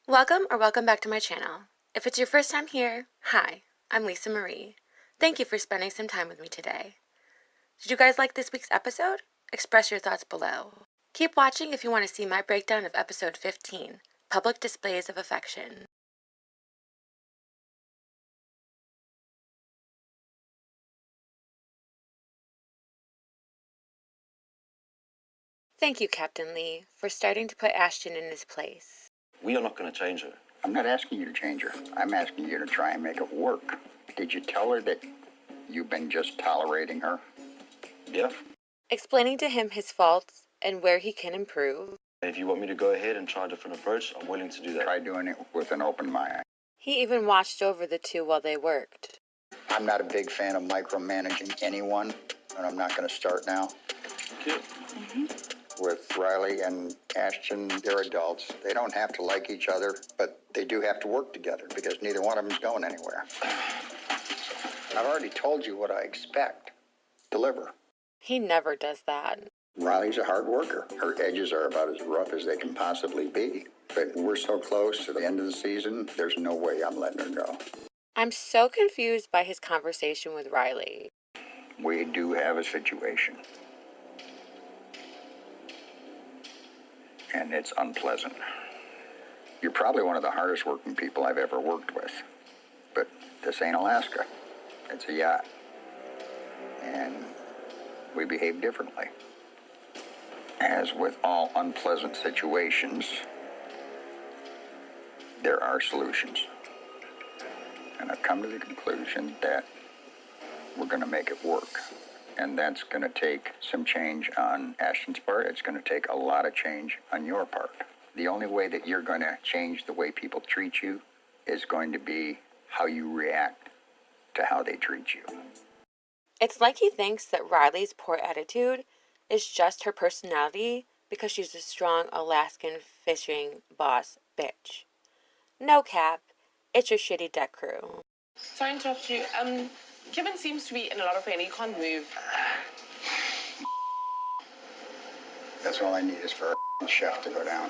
Welcome back to my channel. If it's your first time here, hi, I'm Lisa Marie. Thank you for spending some time with me today. Did you guys like this week's episode? Express your thoughts below. Keep watching if you want to see my breakdown of episode 15, Public Displays of Affection. Thank you, Captain Lee, for starting to put Ashton in his place. We are not going to change her. I'm not asking you to change her. I'm asking you to try and make it work. Did you tell her that you've been just tolerating her? Yeah. Explaining to him his faults and where he can improve. If you want me to go ahead and try a different approach, I'm willing to do that. Try doing it with an open mind. He even watched over the two while they worked. I'm not a big fan of micromanaging anyone, and I'm not going to start now. Okay. With Riley and Ashton, they're adults. They don't have to like each other, but they do have to work together because neither one of them is going anywhere. I've already told you what I expect. Deliver. He never does that. Riley's a hard worker. Her edges are about as rough as they can possibly be. But we're so close to the end of the season, there's no way I'm letting her go. I'm so confused by his conversation with Riley. We do have a situation. And it's unpleasant. You're probably one of the hardest working people I've ever worked with. But this ain't Alaska. It's a yacht. And we behave differently. As with all unpleasant situations, there are solutions. And I've come to the conclusion that we're going to make it work. And that's going to take some change on Ashton's part. It's going to take a lot of change on your part. The only way that you're going to change the way people treat you is going to be how you react to how they treat you. It's like he thinks that Riley's poor attitude is just her personality because she's a strong Alaskan fishing boss bitch. No, Cap. It's your shitty deck crew. Sorry to interrupt you. Kevin seems to be in a lot of pain. He can't move. That's all I need is for a shaft to go down.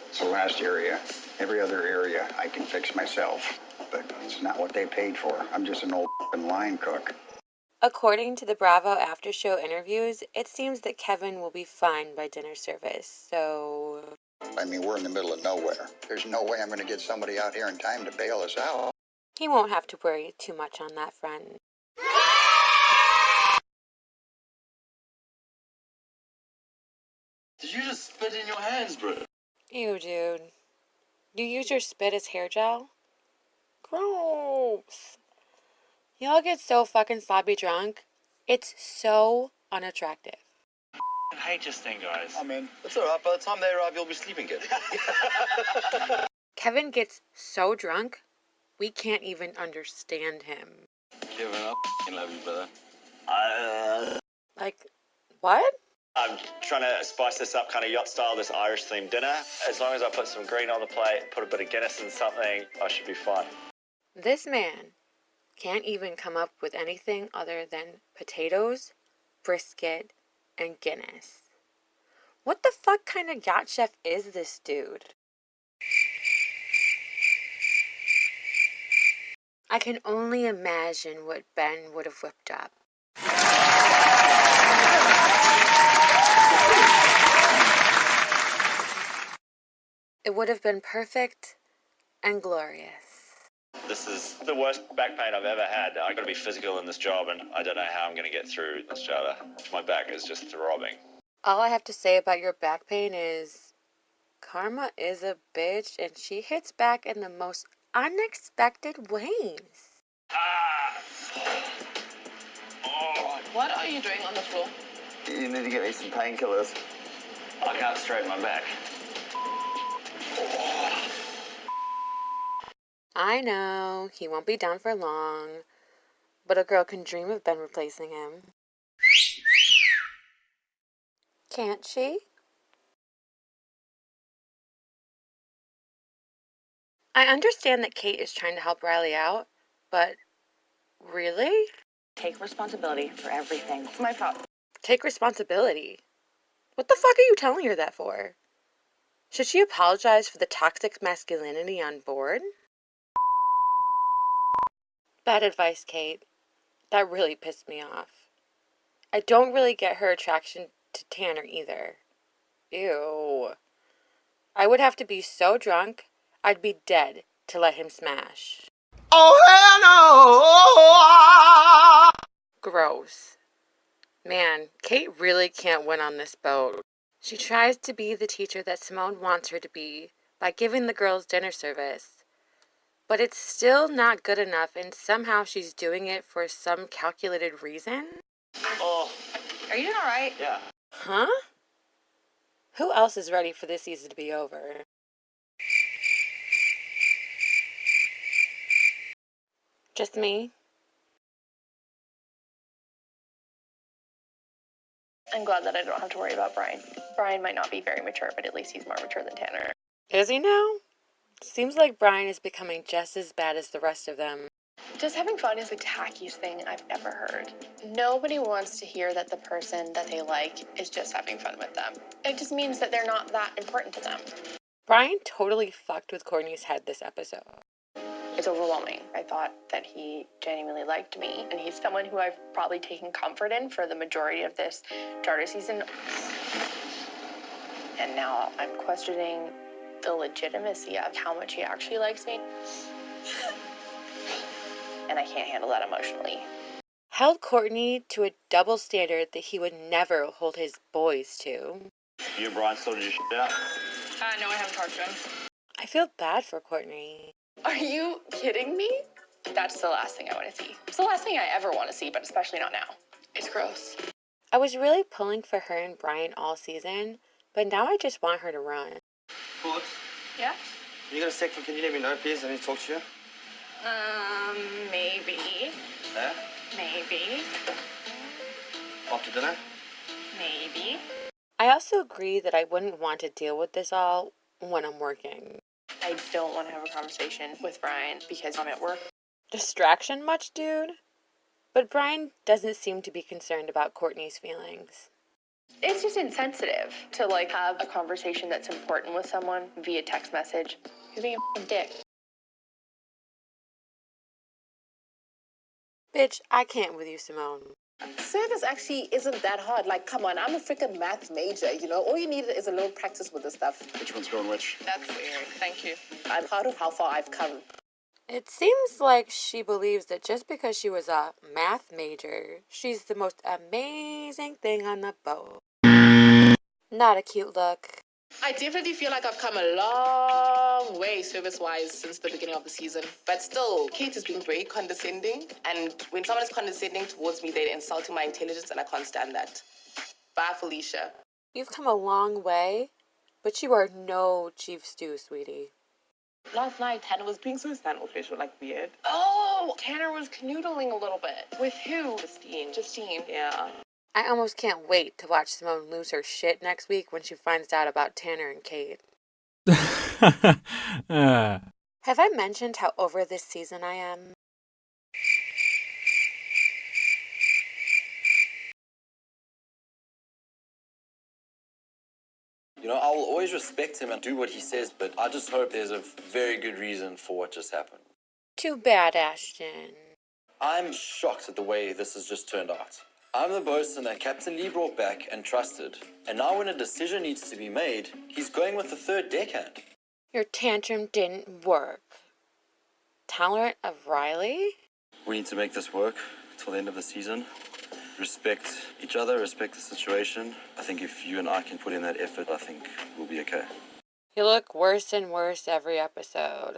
It's the last area. Every other area I can fix myself. But it's not what they paid for. I'm just an old line cook. According to the Bravo after show interviews, it seems that Kevin will be fine by dinner service, so... I mean, we're in the middle of nowhere. There's no way I'm going to get somebody out here in time to bail us out. He won't have to worry too much on that front. Did you just spit in your hands, bro? Ew, dude. You use your spit as hair gel? Gross. Y'all get so fucking sloppy drunk. It's so unattractive. I hate Justine, guys. I'm in. It's alright. By the time they arrive, you'll be sleeping good. Kevin gets so drunk, we can't even understand him. Kevin, I love you, brother. Like, what? I'm trying to spice this up kind of yacht style, this Irish themed dinner. As long as I put some green on the plate, put a bit of Guinness in something, I should be fine. This man can't even come up with anything other than potatoes, brisket, and Guinness. What the fuck kind of yacht chef is this dude? I can only imagine what Ben would have whipped up. It would have been perfect and glorious. This is the worst back pain I've ever had. I got to be physical in this job, and I don't know how I'm going to get through this job. My back is just throbbing. All I have to say about your back pain is karma is a bitch and she hits back in the most unexpected ways. What are you doing on the floor? You need to get me some painkillers. I can't straighten my back. I know, he won't be down for long, but a girl can dream of Ben replacing him. Can't she? I understand that Kate is trying to help Riley out, but really? Take responsibility for everything. It's my fault. Take responsibility? What the fuck are you telling her that for? Should she apologize for the toxic masculinity on board? Bad advice, Kate. That really pissed me off. I don't really get her attraction to Tanner either. Ew. I would have to be so drunk, I'd be dead to let him smash. Oh, hell no! Gross. Man, Kate really can't win on this boat. She tries to be the teacher that Simone wants her to be by giving the girls dinner service. But it's still not good enough, and somehow she's doing it for some calculated reason? Oh, Are you doing all right? yeah. Huh? Who else is ready for this season to be over? Just me? I'm glad that I don't have to worry about Bryan. Bryan might not be very mature, but at least he's more mature than Tanner. Is he now? Seems like Bryan is becoming just as bad as the rest of them. Just having fun is the tackiest thing I've ever heard. Nobody wants to hear that the person that they like is just having fun with them. It just means that they're not that important to them. Bryan totally fucked with Courtney's head this episode. It's overwhelming. I thought that he genuinely liked me, and he's someone who I've probably taken comfort in for the majority of this charter season. And now I'm questioning the legitimacy of how much he actually likes me. And I can't handle that emotionally. Held Courtney to a double standard that he would never hold his boys to. You and Bryan sorted your shit out. No, I haven't talked to him. I feel bad for Courtney. Are you kidding me? That's the last thing I want to see. It's the last thing I ever want to see, but especially not now. It's gross. I was really pulling for her and Bryan all season, but now I just want her to run. What? Yeah? You got a second? Can you let me know, please? I need to talk to you. Maybe. Yeah? Maybe. After dinner? Maybe. I also agree that I wouldn't want to deal with this all when I'm working. I don't want to have a conversation with Bryan because I'm at work. Distraction much, dude? But Bryan doesn't seem to be concerned about Courtney's feelings. It's just insensitive to, have a conversation that's important with someone via text message. He's being a dick. Bitch, I can't with you, Simone. Service actually isn't that hard. Come on, I'm a freaking math major, All you need is a little practice with this stuff. Which one's going which? That's weird. Thank you. I'm proud of how far I've come. It seems like she believes that just because she was a math major, she's the most amazing thing on the boat. Not a cute look. I definitely feel like I've come a long way service-wise since the beginning of the season. But still, Kate is being very condescending. And when someone is condescending towards me, they're insulting my intelligence, and I can't stand that. Bye, Felicia. You've come a long way, but you are no chief stew, sweetie. Last night, Tanner was being so standoffish, weird. Oh, Tanner was canoodling a little bit. With who? Justine. Justine. Yeah. I almost can't wait to watch Simone lose her shit next week when she finds out about Tanner and Kate. Have I mentioned how over this season I am? I will always respect him and do what he says, but I just hope there's a very good reason for what just happened. Too bad, Ashton. I'm shocked at the way this has just turned out. I'm the bosun that Captain Lee brought back and trusted, and now when a decision needs to be made, he's going with the third deckhand. Your tantrum didn't work. Tolerant of Riley? We need to make this work till the end of the season. Respect each other, respect the situation. I think if you and I can put in that effort, I think we'll be okay. You look worse and worse every episode.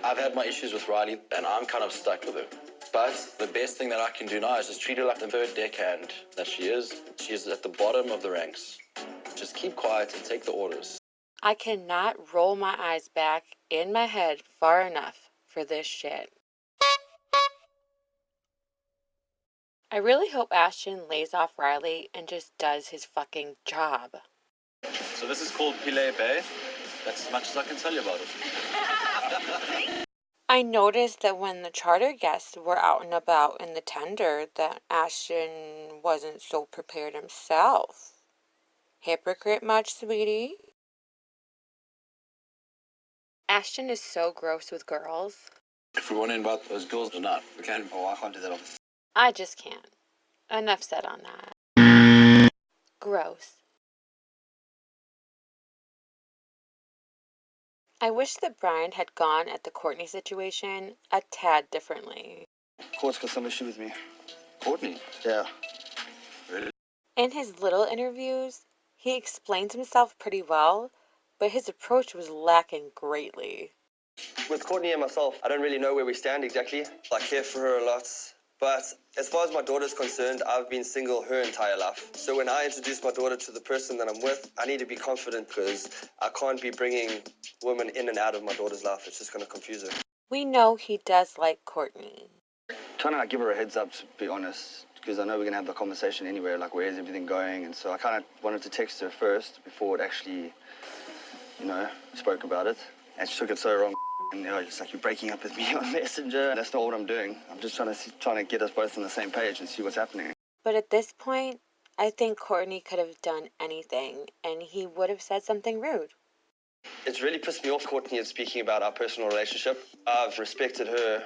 I've had my issues with Riley, and I'm kind of stuck with her. But the best thing that I can do now is just treat her like the third deckhand that she is. She is at the bottom of the ranks. Just keep quiet and take the orders. I cannot roll my eyes back in my head far enough for this shit. I really hope Ashton lays off Riley and just does his fucking job. So this is called Pile Bay. That's as much as I can tell you about it. I noticed that when the charter guests were out and about in the tender that Ashton wasn't so prepared himself. Hypocrite much, sweetie? Ashton is so gross with girls. If we want to invite those girls or not, we can. Oh, I can't do that, obviously. I just can't. Enough said on that. Gross. I wish that Bryan had gone at the Courtney situation a tad differently. Court's got some issue with me. Courtney? Yeah. Really? In his little interviews, he explains himself pretty well, but his approach was lacking greatly. With Courtney and myself, I don't really know where we stand exactly. I care for her a lot. But as far as my daughter's concerned, I've been single her entire life. So when I introduce my daughter to the person that I'm with, I need to be confident because I can't be bringing women in and out of my daughter's life. It's just going to confuse her. We know he does like Courtney. Trying to give her a heads up, to be honest, because I know we're going to have the conversation anyway, like where's everything going? And so I kind of wanted to text her first before it actually, spoke about it. And she took it so wrong. And it's like, you're breaking up with me on Messenger. That's not what I'm doing. I'm just trying to get us both on the same page and see what's happening. But at this point, I think Courtney could have done anything, and he would have said something rude. It's really pissed me off, Courtney, is speaking about our personal relationship. I've respected her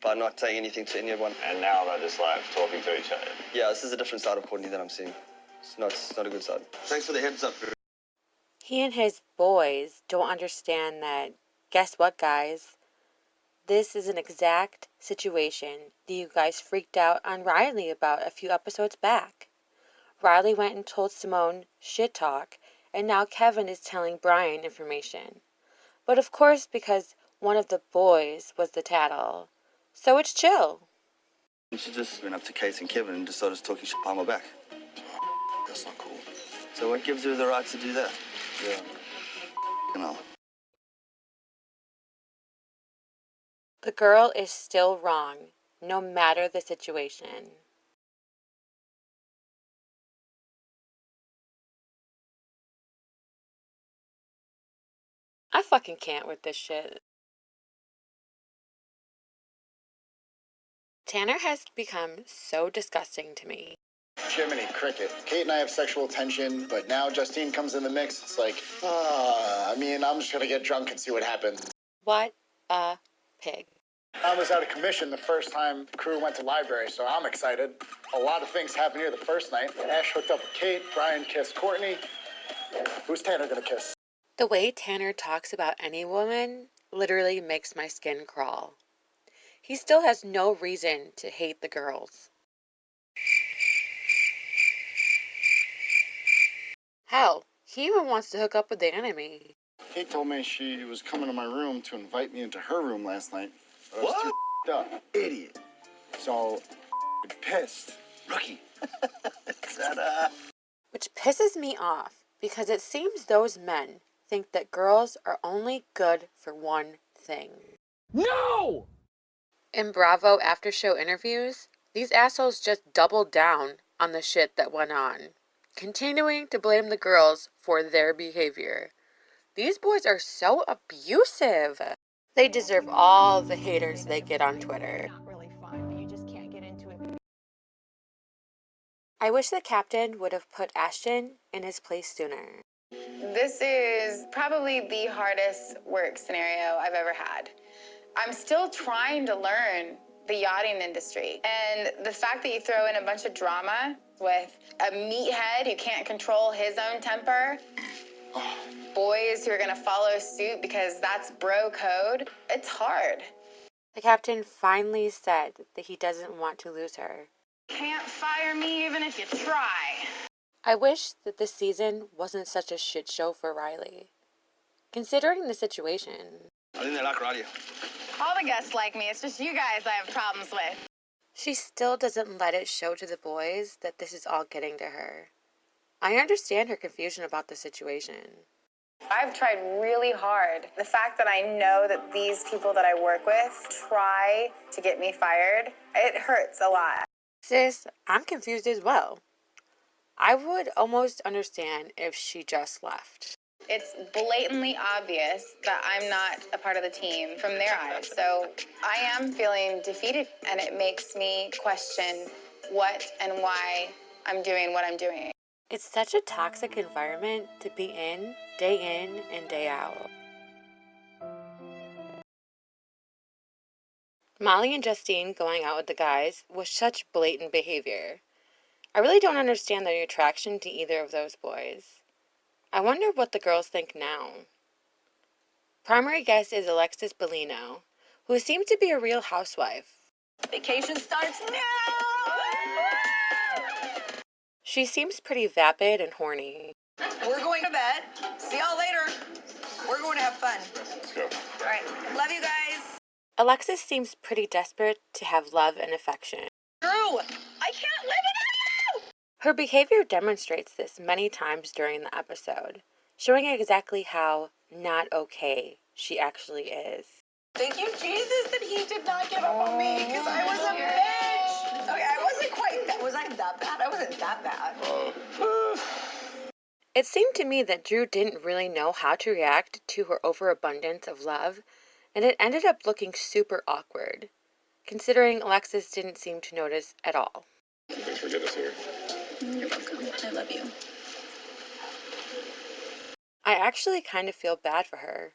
by not saying anything to anyone. And now they're just like talking to each other. Yeah, this is a different side of Courtney that I'm seeing. It's not a good side. Thanks for the heads up. He and his boys don't understand that, guess what, guys? This is an exact situation that you guys freaked out on Riley about a few episodes back. Riley went and told Simone shit talk, and now Kevin is telling Bryan information. But of course, because one of the boys was the tattle. So it's chill. She just went up to Kate and Kevin and just started talking shit behind my back. That's not cool. So what gives her the right to do that? Yeah. The girl is still wrong, no matter the situation. I fucking can't with this shit. Tanner has become so disgusting to me. Jiminy Cricket. Kate and I have sexual tension, but now Justine comes in the mix. It's like, I'm just gonna get drunk and see what happens. What a pig. I was out of commission the first time the crew went to library, so I'm excited. A lot of things happened here the first night. Ash hooked up with Kate, Bryan kissed Courtney. Who's Tanner gonna kiss? The way Tanner talks about any woman literally makes my skin crawl. He still has no reason to hate the girls. Hell, he even wants to hook up with the enemy. Kate told me she was coming to my room to invite me into her room last night. But I was What? too up. Idiot. So, pissed. Rookie. Which pisses me off because it seems those men think that girls are only good for one thing. No! In Bravo after show interviews, these assholes just doubled down on the shit that went on, continuing to blame the girls for their behavior. These boys are so abusive. They deserve all the haters they get on Twitter. Not really fun, but you just can't get into it. I wish the captain would have put Ashton in his place sooner. This is probably the hardest work scenario I've ever had. I'm still trying to learn the yachting industry. And the fact that you throw in a bunch of drama with a meathead who can't control his own temper, boys who are gonna follow suit because that's bro code, it's hard. The captain finally said that he doesn't want to lose her. Can't fire me even if you try. I wish that this season wasn't such a shit show for Riley. Considering the situation. I think they like Riley. All the guests like me, it's just you guys I have problems with. She still doesn't let it show to the boys that this is all getting to her. I understand her confusion about the situation. I've tried really hard. The fact that I know that these people that I work with try to get me fired, it hurts a lot. Sis, I'm confused as well. I would almost understand if she just left. It's blatantly obvious that I'm not a part of the team from their eyes. So I am feeling defeated, and it makes me question what and why I'm doing what I'm doing. It's such a toxic environment to be in and day out. Molly and Justine going out with the guys was such blatant behavior. I really don't understand their attraction to either of those boys. I wonder what the girls think now. Primary guest is Alexis Bellino, who seems to be a real housewife. Vacation starts now! She seems pretty vapid and horny. We're going to bed. See y'all later. We're going to have fun. Let's go. All right. Love you guys. Alexis seems pretty desperate to have love and affection. Drew, I can't live without you! Her behavior demonstrates this many times during the episode, showing exactly how not okay she actually is. Thank you, Jesus, that he did not give up on me because I was a bitch. Okay, I wasn't quite that. Was I that bad? I wasn't that bad. It seemed to me that Drew didn't really know how to react to her overabundance of love, and it ended up looking super awkward, considering Alexis didn't seem to notice at all. Thanks for getting us here. You're welcome. I love you. I actually kind of feel bad for her.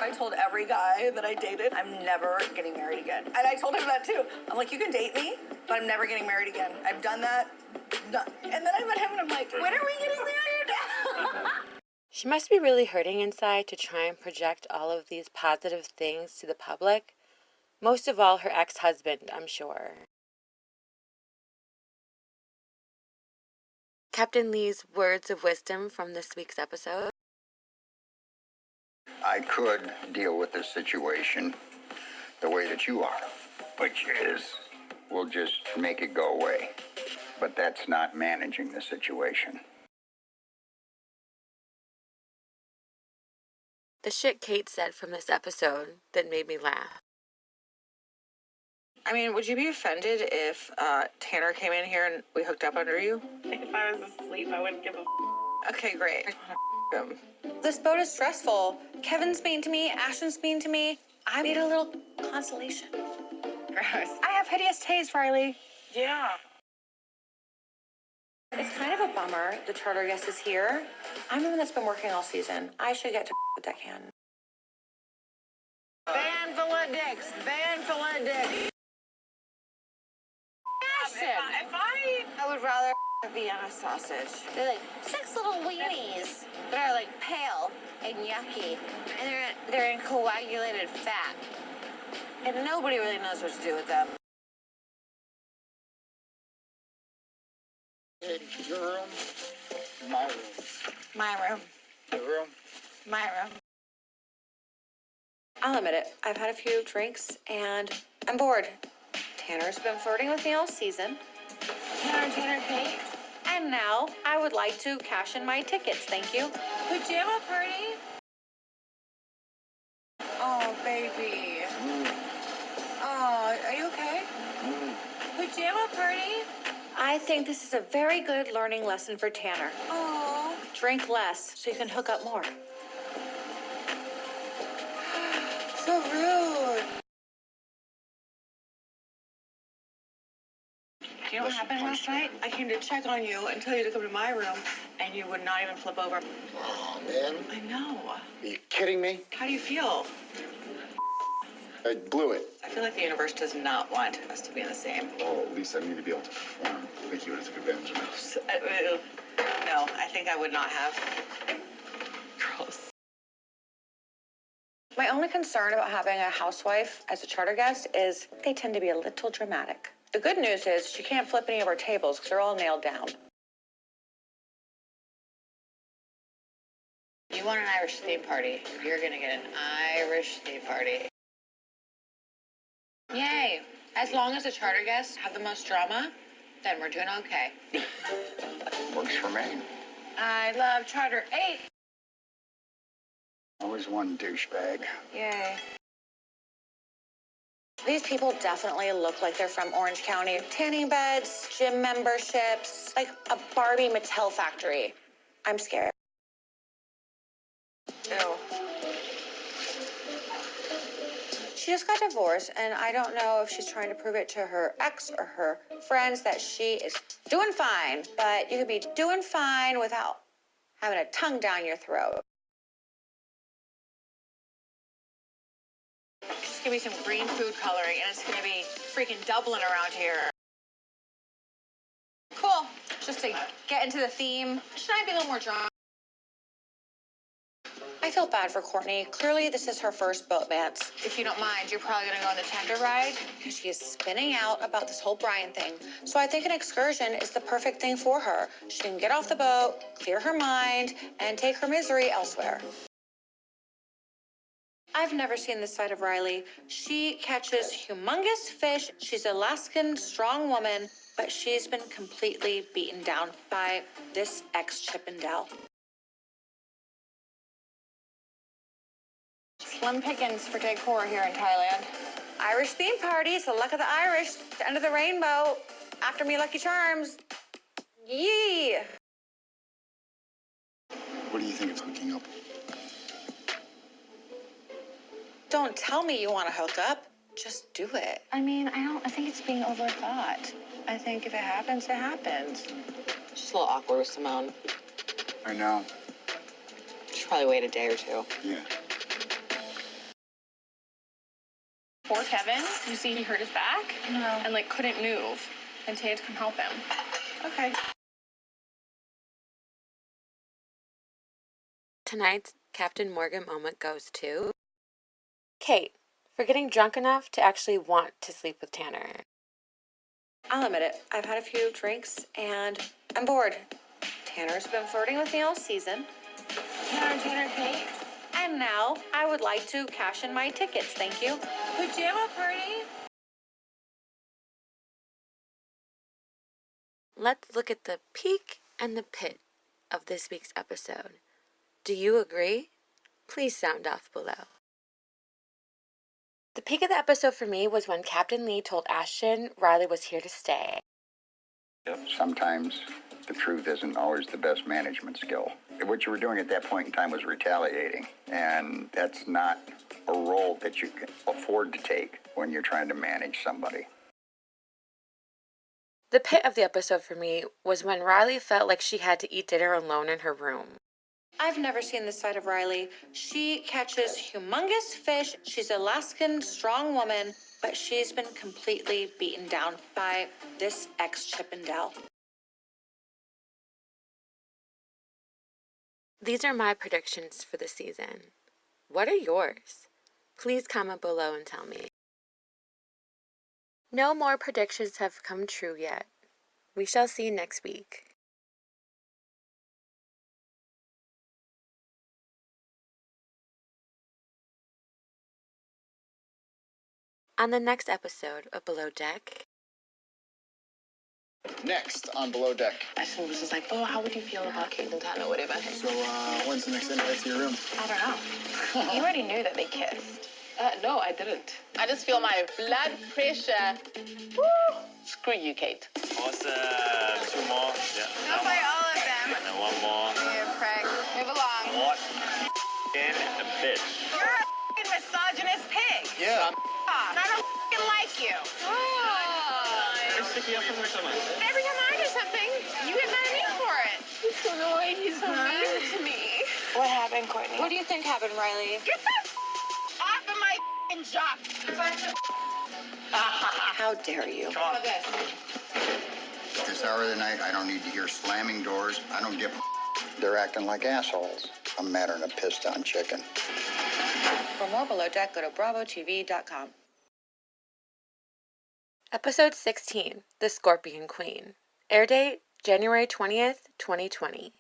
I told every guy that I dated, I'm never getting married again. And I told him that too. I'm like, you can date me, but I'm never getting married again. I've done that. And then I met him and I'm like, when are we getting married? She must be really hurting inside to try and project all of these positive things to the public. Most of all, her ex-husband, I'm sure. Captain Lee's words of wisdom from this week's episode. I could deal with this situation the way that you are, which is we'll just make it go away. But that's not managing the situation. The shit Kate said from this episode that made me laugh. I mean, would you be offended if Tanner came in here and we hooked up under you? If I was asleep, I wouldn't give a Okay, great. Him. This boat is stressful. Kevin's mean to me. Ashton's mean to me. I need a little consolation. Gross. I have hideous taste, Riley. Yeah. It's kind of a bummer the charter guest is here. I'm the one that's been working all season. I should get to the deckhand. Van full of dicks. Van full of dicks. I would rather a Vienna sausage. They're like 6 little weenies that are like pale and yucky, and they're in coagulated fat, and nobody really knows what to do with them. Your room? My room. My room. Your room? My room. I'll admit it. I've had a few drinks and I'm bored. Tanner's been flirting with me all season. Tanner, Kate. And now I would like to cash in my tickets. Thank you. Pajama party. Oh, baby. Oh, are you okay? Pajama party. I think this is a very good learning lesson for Tanner. Oh. Drink less so you can hook up more. So rude. Do you know what happened last night? I came to check on you and tell you to come to my room, and you would not even flip over. Oh, man. I know. Are you kidding me? How do you feel? I blew it. I feel like the universe does not want us to be in the same. Oh, at least I need to be able to perform. I think you would have took advantage of it. No, I think I would not have. Gross. My only concern about having a housewife as a charter guest is they tend to be a little dramatic. The good news is she can't flip any of our tables because they're all nailed down. You want an Irish theme party. You're going to get an Irish theme party. Yay. As long as the charter guests have the most drama, then we're doing okay. Works for me. I love Charter 8. Always one douchebag. Yay. These people definitely look like they're from Orange County. Tanning beds, gym memberships, like a Barbie Mattel factory. I'm scared. Ew. She just got divorced, and I don't know if she's trying to prove it to her ex or her friends that she is doing fine. But you could be doing fine without having a tongue down your throat. Just give me some green food coloring, and it's gonna be freaking Dublin around here. Cool. Just to get into the theme. Should I be a little more drama? I feel bad for Courtney. Clearly, this is her first boat dance. If you don't mind, you're probably gonna go on the tender ride. Because she is spinning out about this whole Bryan thing. So I think an excursion is the perfect thing for her. She can get off the boat, clear her mind, and take her misery elsewhere. I've never seen this side of Riley. She catches humongous fish. She's an Alaskan strong woman, but she's been completely beaten down by this ex-Chippendale. Slim pickings for decor here in Thailand. Irish theme party, so luck of the Irish, the end of the rainbow. After me, Lucky Charms. Yee! What do you think of hooking up? Don't tell me you want to hook up. Just do it. I mean, I think it's being overthought. I think if it happens, it happens. Just a little awkward with Simone. I know. Should probably wait a day or two. Yeah. Poor Kevin. You see he hurt his back? No. And, couldn't move. And Tay had to come help him. Okay. Tonight's Captain Morgan moment goes to Kate for getting drunk enough to actually want to sleep with Tanner. I'll admit it. I've had a few drinks, and I'm bored. Tanner's been flirting with me all season. Tanner, Kate. And now I would like to cash in my tickets, thank you. Pajama party? Let's look at the peak and the pit of this week's episode. Do you agree? Please sound off below. The peak of the episode for me was when Captain Lee told Ashton Riley was here to stay. Sometimes the truth isn't always the best management skill. What you were doing at that point in time was retaliating, and that's not a role that you can afford to take when you're trying to manage somebody. The pit of the episode for me was when Riley felt like she had to eat dinner alone in her room. I've never seen this side of Riley. She catches humongous fish. She's an Alaskan strong woman, but she's been completely beaten down by this ex-Chippendale. These are my predictions for the season. What are yours? Please comment below and tell me. No more predictions have come true yet. We shall see next week. On the next episode of Below Deck. Next on Below Deck. Ashton was just like, oh, how would you feel about Kate and Tanner or whatever? So, when's the next invite to your room? I don't know. You already knew that they kissed. No, I didn't. I just feel my blood pressure. Woo! Screw you, Kate. Awesome. 2 more. Yeah. Don't buy all of them. And 1 more. You prick. Move along. What? In a bitch. You're a f***ing misogynist pig. Yeah. And I don't f***ing like you. Every time I do something, you get mad at me for it. He's so annoying. He's so mean to me. What happened, Courtney? What do you think happened, Riley? Get the off of my f***ing job. How dare you? How about this? This hour of the night, I don't need to hear slamming doors. I don't give a. They're acting like assholes. I'm madder than a pissed on chicken. For more Below Deck, go to bravotv.com. Episode 16, The Scorpion Queen. Air date, January 20th, 2020.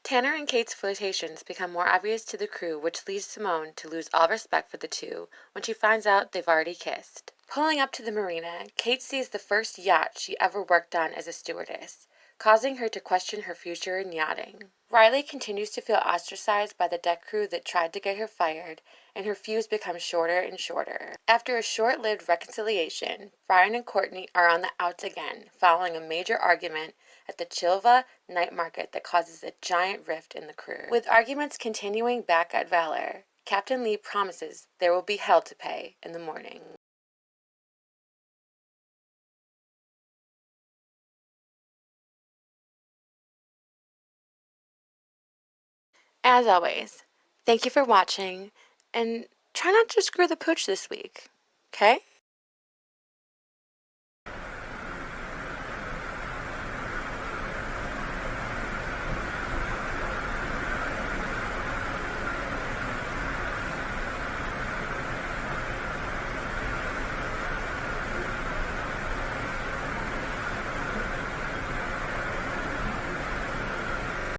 Tanner and Kate's flirtations become more obvious to the crew, which leads Simone to lose all respect for the two when she finds out they've already kissed. Pulling up to the marina, Kate sees the first yacht she ever worked on as a stewardess, causing her to question her future in yachting. Riley continues to feel ostracized by the deck crew that tried to get her fired, and her fuse becomes shorter and shorter. After a short-lived reconciliation, Bryan and Courtney are on the outs again, following a major argument at the Chilva night market that causes a giant rift in the crew. With arguments continuing back at Valor, Captain Lee promises there will be hell to pay in the morning. As always, thank you for watching, and try not to screw the pooch this week, okay?